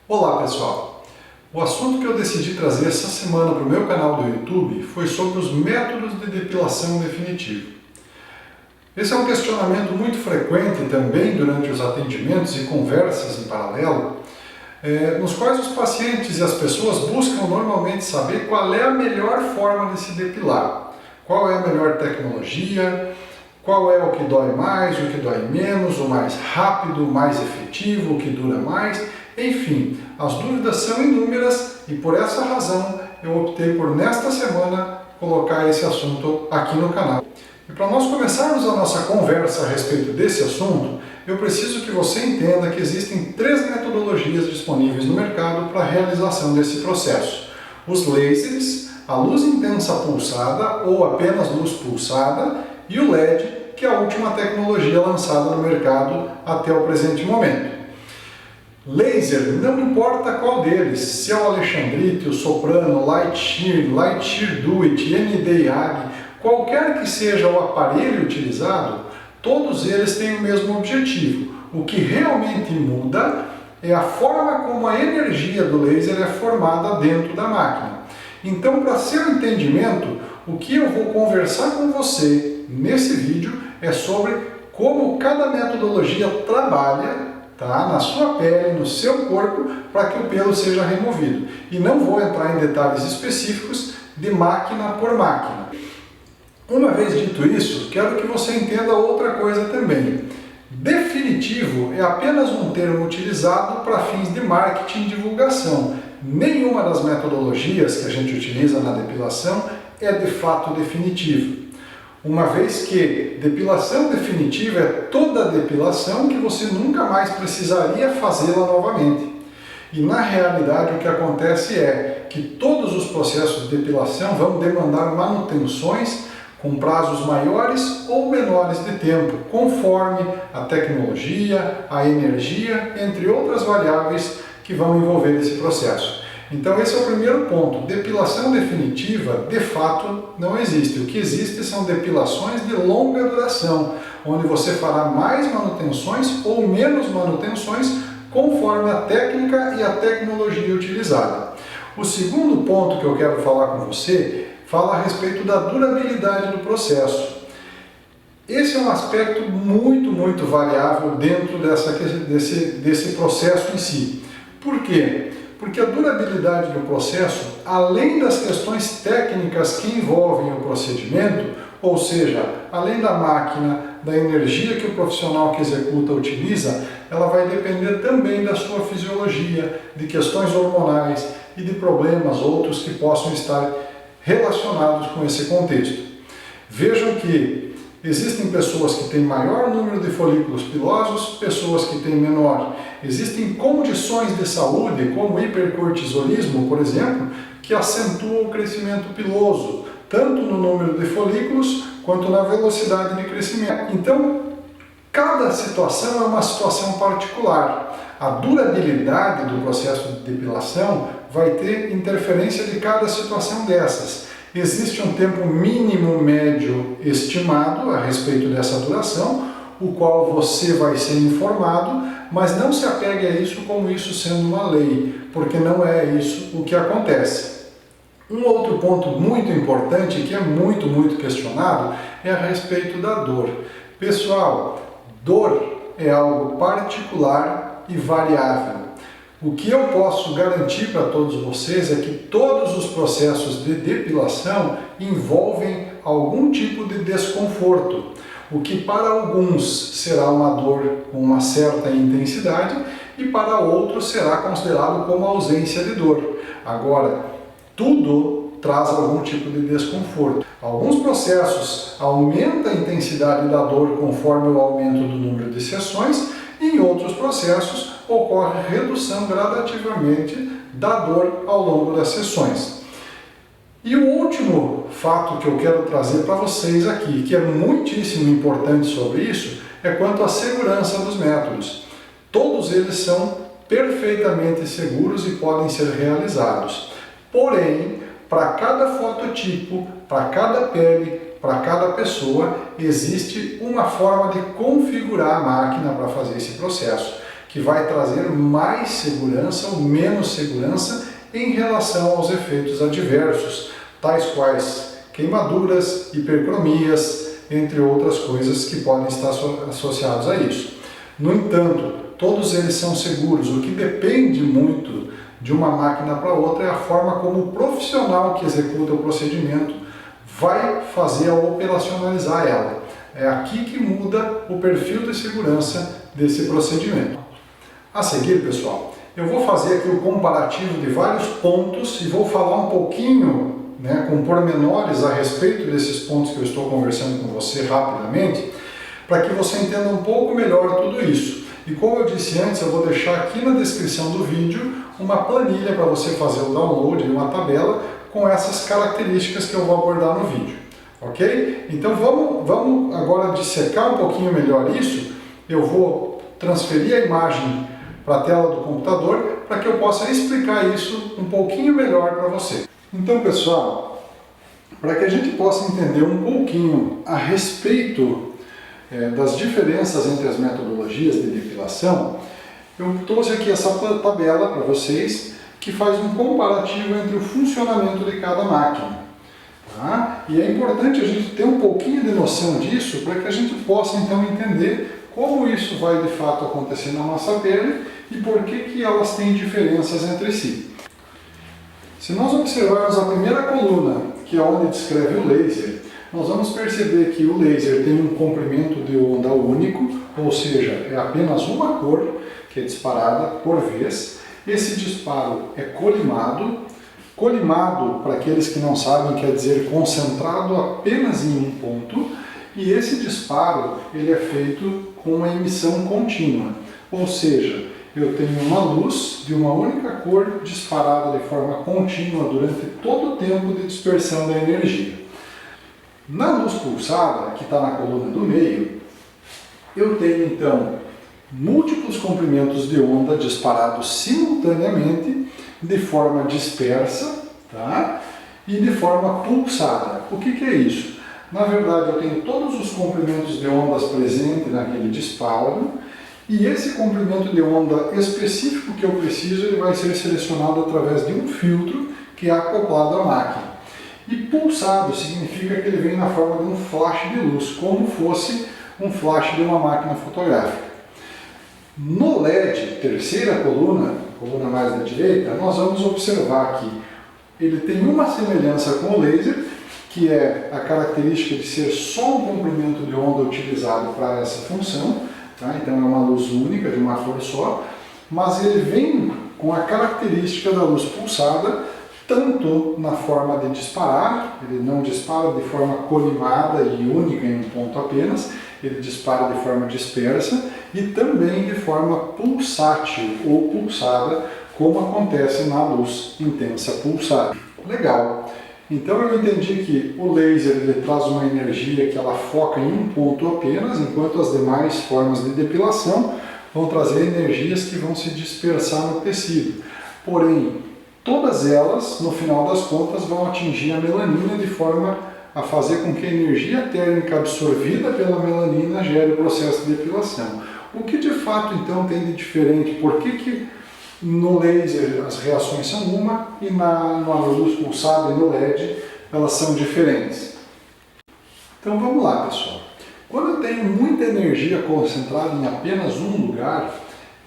Olá pessoal! O assunto que eu decidi trazer essa semana para o meu canal do YouTube foi sobre os métodos de depilação definitiva. Esse é um questionamento muito frequente também durante os atendimentos e conversas em paralelo, nos quais os pacientes e as pessoas buscam normalmente saber qual é a melhor forma de se depilar, qual é a melhor tecnologia, qual é o que dói mais, o que dói menos, o mais rápido, o mais efetivo, o que dura mais. Enfim, as dúvidas são inúmeras e por essa razão eu optei por nesta semana colocar esse assunto aqui no canal. E para nós começarmos a nossa conversa a respeito desse assunto, eu preciso que você entenda que existem 3 metodologias disponíveis no mercado para a realização desse processo. Os lasers, a luz intensa pulsada ou apenas luz pulsada e o LED, que é a última tecnologia lançada no mercado até o presente momento. Laser, não importa qual deles, se é o Alexandrite, o Soprano, Light Shear Do It, ND-YAG, qualquer que seja o aparelho utilizado, todos eles têm o mesmo objetivo. O que realmente muda é a forma como a energia do laser é formada dentro da máquina. Então, para seu entendimento, o que eu vou conversar com você nesse vídeo é sobre como cada metodologia trabalha na sua pele, no seu corpo, para que o pelo seja removido. E não vou entrar em detalhes específicos de máquina por máquina. Uma vez dito isso, quero que você entenda outra coisa também. Definitivo é apenas um termo utilizado para fins de marketing e divulgação. Nenhuma das metodologias que a gente utiliza na depilação é de fato definitiva. Uma vez que depilação definitiva é toda a depilação que você nunca mais precisaria fazê-la novamente. E na realidade o que acontece é que todos os processos de depilação vão demandar manutenções com prazos maiores ou menores de tempo, conforme a tecnologia, a energia, entre outras variáveis que vão envolver esse processo. Então esse é o primeiro ponto. Depilação definitiva, de fato, não existe. O que existe são depilações de longa duração, onde você fará mais manutenções ou menos manutenções conforme a técnica e a tecnologia utilizada. O segundo ponto que eu quero falar com você fala a respeito da durabilidade do processo. Esse é um aspecto muito variável dentro desse processo em si. Por quê? Porque a durabilidade do processo, além das questões técnicas que envolvem o procedimento, ou seja, além da máquina, da energia que o profissional que executa utiliza, ela vai depender também da sua fisiologia, de questões hormonais e de problemas outros que possam estar relacionados com esse contexto. Vejam que existem pessoas que têm maior número de folículos pilosos, pessoas que têm menor. Existem condições de saúde, como hipercortisolismo, por exemplo, que acentuam o crescimento piloso, tanto no número de folículos quanto na velocidade de crescimento. Então, cada situação é uma situação particular. A durabilidade do processo de depilação vai ter interferência de cada situação dessas. Existe um tempo mínimo médio estimado a respeito dessa duração, o qual você vai ser informado, mas não se apegue a isso como isso sendo uma lei, porque não é isso o que acontece. Um outro ponto muito importante, que é muito questionado, é a respeito da dor. Pessoal, dor é algo particular e variável. O que eu posso garantir para todos vocês é que todos os processos de depilação envolvem algum tipo de desconforto, o que para alguns será uma dor com uma certa intensidade e para outros será considerado como ausência de dor. Agora, tudo traz algum tipo de desconforto. Alguns processos aumentam a intensidade da dor conforme o aumento do número de sessões, e em outros processos ocorre redução gradativamente da dor ao longo das sessões. E o último fato que eu quero trazer para vocês aqui, que é muitíssimo importante sobre isso, é quanto à segurança dos métodos. Todos eles são perfeitamente seguros e podem ser realizados. Porém, para cada fototipo, para cada pele, para cada pessoa, existe uma forma de configurar a máquina para fazer esse processo. que vai trazer mais segurança ou menos segurança em relação aos efeitos adversos, tais quais queimaduras, hipercromias, entre outras coisas que podem estar associados a isso. No entanto, todos eles são seguros. O que depende muito de uma máquina para outra é a forma como o profissional que executa o procedimento vai fazer ao operacionalizar ela. É aqui que muda o perfil de segurança desse procedimento. A seguir, pessoal, eu vou fazer aqui o comparativo de vários pontos e vou falar um pouquinho, com pormenores a respeito desses pontos que eu estou conversando com você rapidamente, para que você entenda um pouco melhor tudo isso. E como eu disse antes, eu vou deixar aqui na descrição do vídeo uma planilha para você fazer o download de uma tabela com essas características que eu vou abordar no vídeo. Ok? Então vamos agora dissecar um pouquinho melhor isso. Eu vou transferir a imagem para a tela do computador para que eu possa explicar isso um pouquinho melhor para você. Então, pessoal, para que a gente possa entender um pouquinho a respeito das diferenças entre as metodologias de depilação, eu trouxe aqui essa tabela para vocês que faz um comparativo entre o funcionamento de cada máquina. Tá? E é importante a gente ter um pouquinho de noção disso para que a gente possa então entender como isso vai de fato acontecer na nossa pele e por que elas têm diferenças entre si. Se nós observarmos a primeira coluna, que é onde descreve o laser, nós vamos perceber que o laser tem um comprimento de onda único, ou seja, é apenas uma cor que é disparada por vez. Esse disparo é colimado. Colimado, para aqueles que não sabem, quer dizer concentrado apenas em um ponto. E esse disparo ele é feito com uma emissão contínua, ou seja, eu tenho uma luz de uma única cor disparada de forma contínua durante todo o tempo de dispersão da energia. Na luz pulsada, que está na coluna do meio, eu tenho então múltiplos comprimentos de onda disparados simultaneamente, de forma dispersa, tá? E de forma pulsada. O que é isso? Na verdade, eu tenho todos os comprimentos de ondas presentes naquele disparo, e esse comprimento de onda específico que eu preciso, ele vai ser selecionado através de um filtro que é acoplado à máquina. E pulsado significa que ele vem na forma de um flash de luz, como fosse um flash de uma máquina fotográfica. No LED, terceira coluna mais da direita, nós vamos observar que ele tem uma semelhança com o laser, que é a característica de ser só um comprimento de onda utilizado para essa função. Tá? Então é uma luz única, de uma cor só, mas ele vem com a característica da luz pulsada, tanto na forma de disparar, ele não dispara de forma colimada e única em um ponto apenas, ele dispara de forma dispersa e também de forma pulsátil ou pulsada, como acontece na luz intensa pulsada. Legal! Então eu entendi que o laser ele traz uma energia que ela foca em um ponto apenas, enquanto as demais formas de depilação vão trazer energias que vão se dispersar no tecido. Porém, todas elas, no final das contas, vão atingir a melanina de forma a fazer com que a energia térmica absorvida pela melanina gere o processo de depilação. O que de fato então tem de diferente? Por que no laser as reações são uma e na luz pulsada e no LED elas são diferentes? Então vamos lá, pessoal. Quando eu tenho muita energia concentrada em apenas um lugar,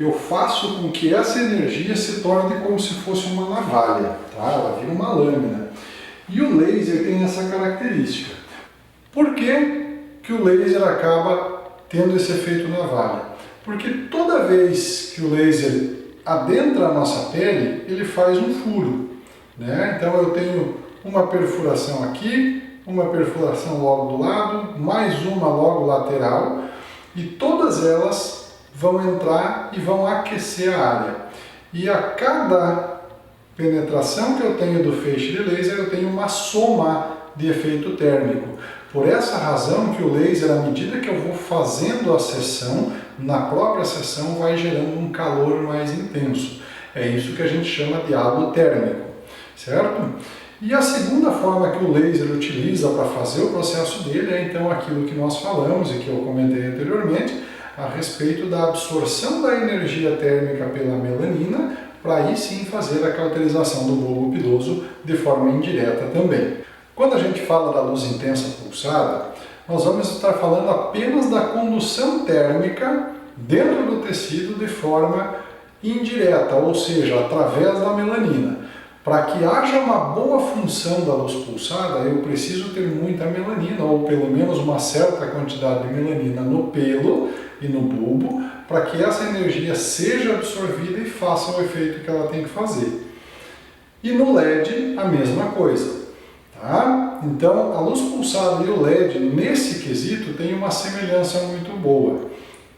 eu faço com que essa energia se torne como se fosse uma navalha, tá? Ela vira uma lâmina. E o laser tem essa característica. Por que o laser acaba tendo esse efeito navalha? Porque toda vez que o laser adentra a nossa pele, ele faz um furo, né? Então eu tenho uma perfuração aqui, uma perfuração logo do lado, mais uma logo lateral, e todas elas vão entrar e vão aquecer a área. E a cada penetração que eu tenho do feixe de laser, eu tenho uma soma de efeito térmico. Por essa razão que o laser, à medida que eu vou fazendo a sessão, na própria sessão vai gerando um calor mais intenso. É isso que a gente chama de halo térmico, certo? E a segunda forma que o laser utiliza para fazer o processo dele é então aquilo que nós falamos e que eu comentei anteriormente, a respeito da absorção da energia térmica pela melanina, para aí sim fazer a cauterização do bulbo piloso de forma indireta também. Quando a gente fala da luz intensa pulsada, nós vamos estar falando apenas da condução térmica dentro do tecido de forma indireta, ou seja, através da melanina. Para que haja uma boa função da luz pulsada, eu preciso ter muita melanina, ou pelo menos uma certa quantidade de melanina no pelo e no bulbo, para que essa energia seja absorvida e faça o efeito que ela tem que fazer. E no LED, a mesma coisa. Tá? Então, a luz pulsada e o LED, nesse quesito, tem uma semelhança muito boa,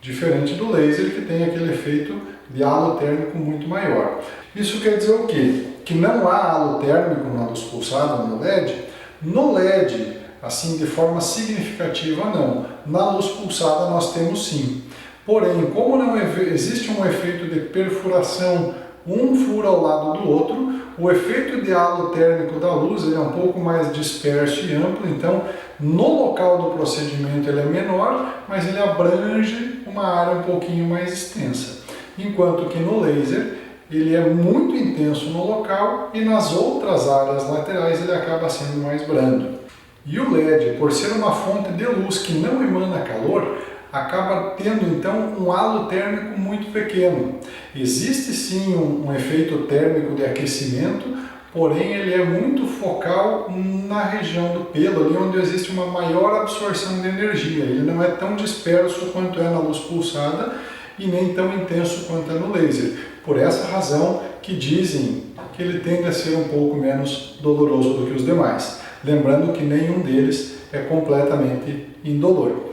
diferente do laser, que tem aquele efeito de halo térmico muito maior. Isso quer dizer o quê? Que não há halo térmico na luz pulsada no LED. No LED, assim, de forma significativa, não. Na luz pulsada nós temos sim. Porém, como não existe um efeito de perfuração, um fura ao lado do outro, o efeito de halo térmico da luz ele é um pouco mais disperso e amplo, então no local do procedimento ele é menor, mas ele abrange uma área um pouquinho mais extensa. Enquanto que no laser ele é muito intenso no local e nas outras áreas laterais ele acaba sendo mais brando. E o LED, por ser uma fonte de luz que não emana calor, acaba tendo então um halo térmico muito pequeno. Existe sim um efeito térmico de aquecimento, porém ele é muito focal na região do pelo, ali onde existe uma maior absorção de energia. Ele não é tão disperso quanto é na luz pulsada e nem tão intenso quanto é no laser. Por essa razão que dizem que ele tende a ser um pouco menos doloroso do que os demais. Lembrando que nenhum deles é completamente indolor.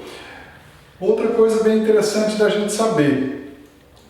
Outra coisa bem interessante da gente saber,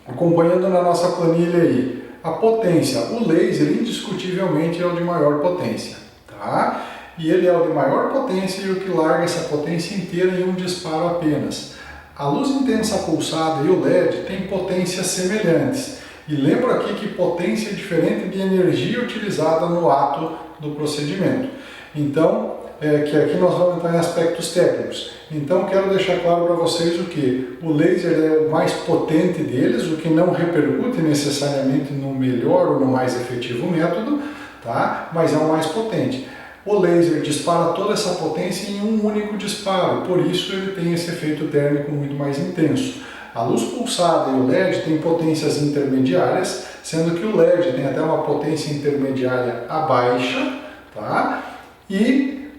acompanhando na nossa planilha aí, a potência. O laser indiscutivelmente é o de maior potência, tá? E ele é o de maior potência e o que larga essa potência inteira em um disparo apenas. A luz intensa pulsada e o LED têm potências semelhantes. E lembro aqui que potência é diferente de energia utilizada no ato do procedimento. Então, que aqui nós vamos entrar em aspectos técnicos. Então, quero deixar claro para vocês o que o laser é o mais potente deles, o que não repercute necessariamente no melhor ou no mais efetivo método, tá? Mas é o mais potente. O laser dispara toda essa potência em um único disparo, por isso ele tem esse efeito térmico muito mais intenso. A luz pulsada e o LED têm potências intermediárias, sendo que o LED tem até uma potência intermediária baixa, tá? E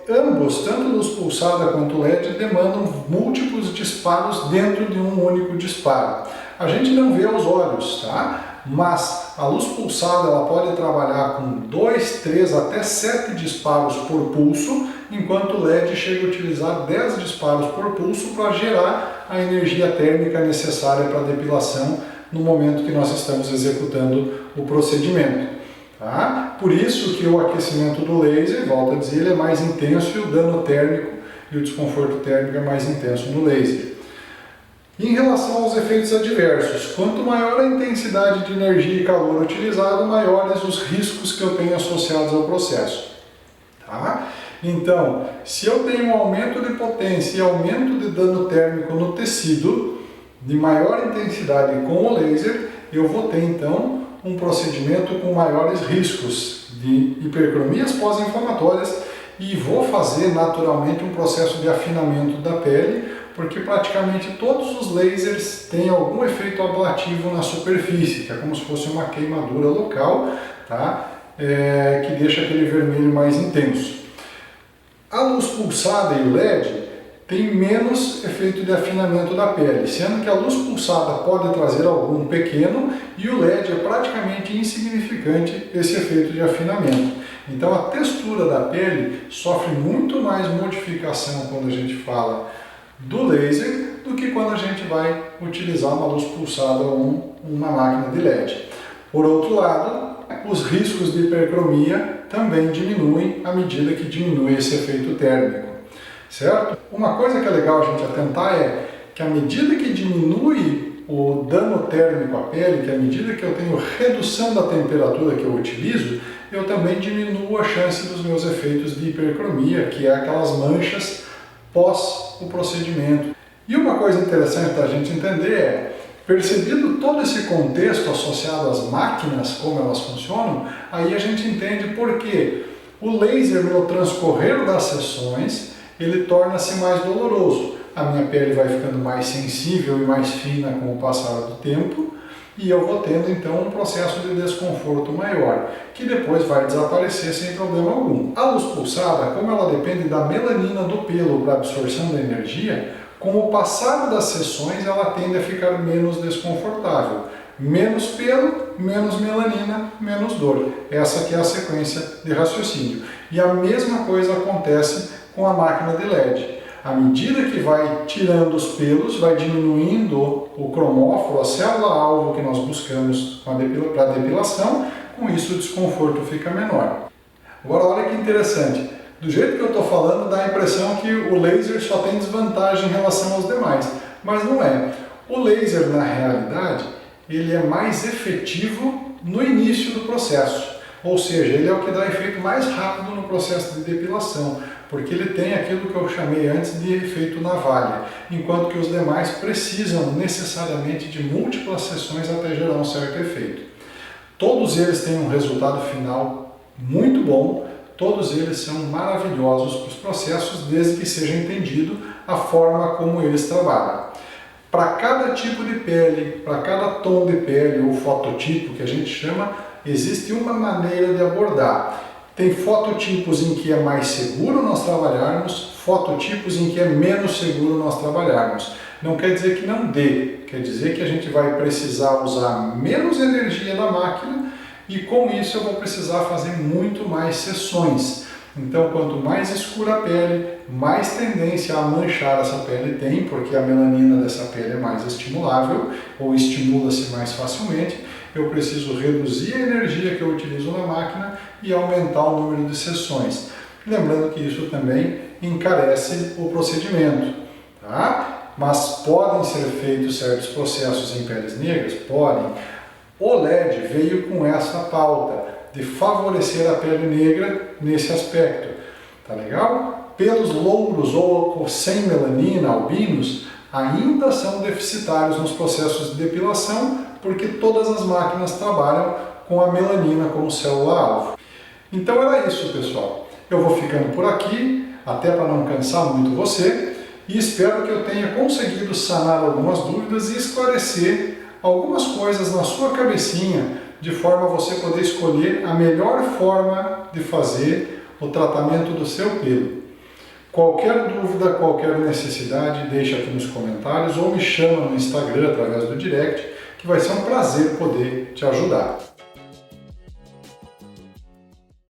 ambos, tanto luz pulsada quanto LED, demandam múltiplos disparos dentro de um único disparo. A gente não vê aos olhos, tá? Mas a luz pulsada ela pode trabalhar com 2, 3 até 7 disparos por pulso, enquanto o LED chega a utilizar 10 disparos por pulso para gerar a energia térmica necessária para a depilação no momento que nós estamos executando o procedimento. Tá? Por isso que o aquecimento do laser, volto a dizer, ele é mais intenso e o dano térmico e o desconforto térmico é mais intenso no laser. Em relação aos efeitos adversos, quanto maior a intensidade de energia e calor utilizado, maiores os riscos que eu tenho associados ao processo. Tá? Então, se eu tenho um aumento de potência e aumento de dano térmico no tecido, de maior intensidade com o laser, eu vou ter então um procedimento com maiores riscos de hipercromias pós-inflamatórias e vou fazer naturalmente um processo de afinamento da pele, porque praticamente todos os lasers têm algum efeito ablativo na superfície, que é como se fosse uma queimadura local, tá? Que deixa aquele vermelho mais intenso. A luz pulsada e o LED tem menos efeito de afinamento da pele, sendo que a luz pulsada pode trazer algum pequeno e o LED é praticamente insignificante esse efeito de afinamento. Então a textura da pele sofre muito mais modificação quando a gente fala do laser do que quando a gente vai utilizar uma luz pulsada ou uma máquina de LED. Por outro lado, os riscos de hipercromia também diminuem à medida que diminui esse efeito térmico. Certo? Uma coisa que é legal a gente atentar é que à medida que diminui o dano térmico à pele, que à medida que eu tenho redução da temperatura que eu utilizo, eu também diminuo a chance dos meus efeitos de hipercromia, que é aquelas manchas pós o procedimento. E uma coisa interessante da gente entender é, percebido todo esse contexto associado às máquinas, como elas funcionam, aí a gente entende por que o laser, no transcorrer das sessões, ele torna-se mais doloroso. A minha pele vai ficando mais sensível e mais fina com o passar do tempo, e eu vou tendo então um processo de desconforto maior, que depois vai desaparecer sem problema algum. A luz pulsada, como ela depende da melanina do pelo para absorção da energia, com o passar das sessões ela tende a ficar menos desconfortável. Menos pelo, menos melanina, menos dor. Essa que é a sequência de raciocínio. E a mesma coisa acontece com a máquina de LED. À medida que vai tirando os pelos, vai diminuindo o cromóforo, a célula-alvo que nós buscamos para a depilação, com isso o desconforto fica menor. Agora olha que interessante, do jeito que eu estou falando dá a impressão que o laser só tem desvantagem em relação aos demais, mas não é. O laser, na realidade, ele é mais efetivo no início do processo, ou seja, ele é o que dá efeito mais rápido no processo de depilação, porque ele tem aquilo que eu chamei antes de efeito navalha, enquanto que os demais precisam necessariamente de múltiplas sessões até gerar um certo efeito. Todos eles têm um resultado final muito bom, todos eles são maravilhosos para os processos, desde que seja entendido a forma como eles trabalham. Para cada tipo de pele, para cada tom de pele ou fototipo que a gente chama, existe uma maneira de abordar. Tem fototipos em que é mais seguro nós trabalharmos, fototipos em que é menos seguro nós trabalharmos. Não quer dizer que não dê, quer dizer que a gente vai precisar usar menos energia da máquina e com isso eu vou precisar fazer muito mais sessões. Então, quanto mais escura a pele, mais tendência a manchar essa pele tem, porque a melanina dessa pele é mais estimulável ou estimula-se mais facilmente. Eu preciso reduzir a energia que eu utilizo na máquina e aumentar o número de sessões. Lembrando que isso também encarece o procedimento, tá? Mas podem ser feitos certos processos em peles negras? Podem. O LED veio com essa pauta de favorecer a pele negra nesse aspecto, tá legal? Pelos louros ou sem melanina, albinos, ainda são deficitários nos processos de depilação, porque todas as máquinas trabalham com a melanina como célula-alvo. Então era isso, pessoal. Eu vou ficando por aqui, até para não cansar muito você, e espero que eu tenha conseguido sanar algumas dúvidas e esclarecer algumas coisas na sua cabecinha, de forma a você poder escolher a melhor forma de fazer o tratamento do seu pelo. Qualquer dúvida, qualquer necessidade, deixa aqui nos comentários ou me chama no Instagram através do direct, que vai ser um prazer poder te ajudar.